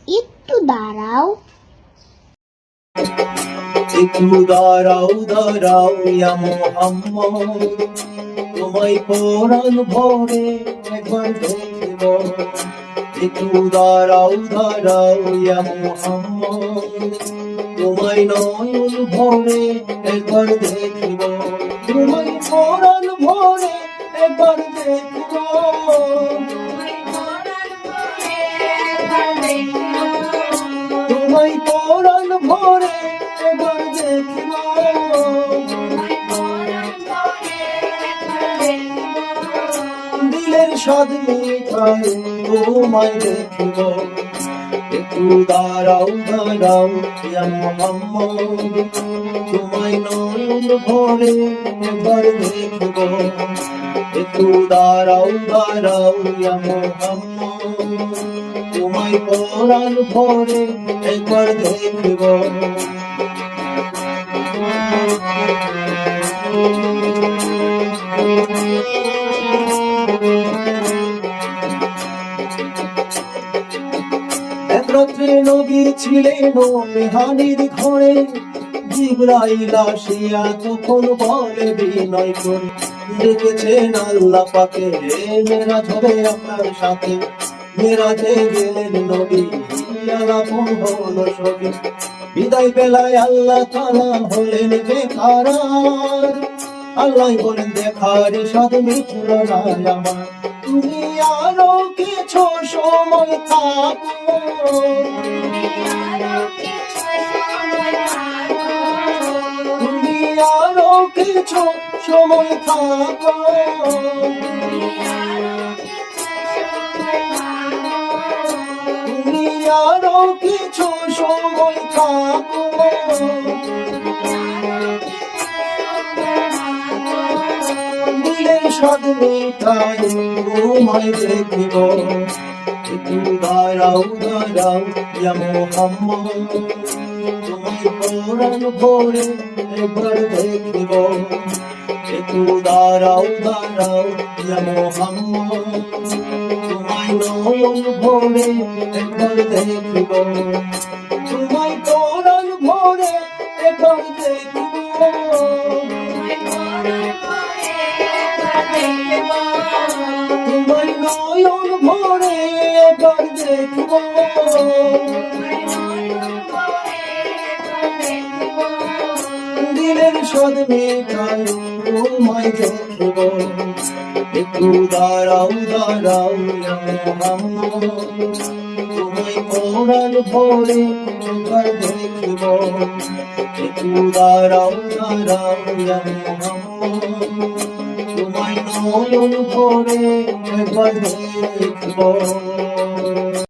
একটু দাঁড়াও। একটু দাঁড়াও দাঁড়াও ইয়া মুহাম্মদ, তোমায় কোরআন ভরে একবার দেখব। একটু দাঁড়াও দাঁড়াও ইয়া মুহাম্মদ, তোমায় নয়ন ভরে একবার দেখব। তোমায় কোরআন ভরে একবার দেখব। তোমায় কোরআন ভরে একবার দেখব। দিলের স্বাদ মিঠাই তোমায় দেখব। একটু দাঁড়াও দাঁড়াও ইয়া মুহাম্মদ, তোমায় নয়ন ভরে একবার দেখব। একটু দাঁড়াও দাঁড়াও ইয়া মুহাম্মদ, তোমায় কোরআন ভরে একবার দেখব। এক রাত্রে নবী ছিলেন মেহানির ঘরে, জিবরাইল আসিয়া তখন বলে বিনয় করে, ডেকেছেন আল্লাহ পাকে, মেরাজ হবে আপনার সাথে। মেরাজে গেলেন নবী, আলাপ হলো সবই। বিদায় বেলায় আল্লাহ তাআলা হলেন বেকারার। আল্লাহ বলেন দেখার স্বাদ মিটল না আমার, তুমি আরো কিছু সময় থাকো। তুমি আরো কিছু সময় থাকো। তুমি আরো কিছু সময় থাকো। দিলের স্বাদ মিঠাই তোমায় দেখব। একটু দাঁড়াও দাঁড়াও ইয়া মুহাম্মদ, তোমায় কোরআন ভরে একবার দেখব। একটু দাঁড়াও দাঁড়াও ইয়া মুহাম্মদ, তোমায় নয়ন ভরে একবার দেখব। তোমায় কোরআন ভরে একবার দেখব। তোমায় নয়ন ভরে একবার দেখব। দিলের স্বাদ মিঠাই তোমায় দেখব। একটু দাঁড়াও দাঁড়াও ইয়া মুহাম্মদ, তোমায় কোরআন ভরে একবার দেখব। একটু দাঁড়াও দাঁড়াও ইয়া মুহাম্মদ, তোমায় নয়ন ভরে একবার দেখব।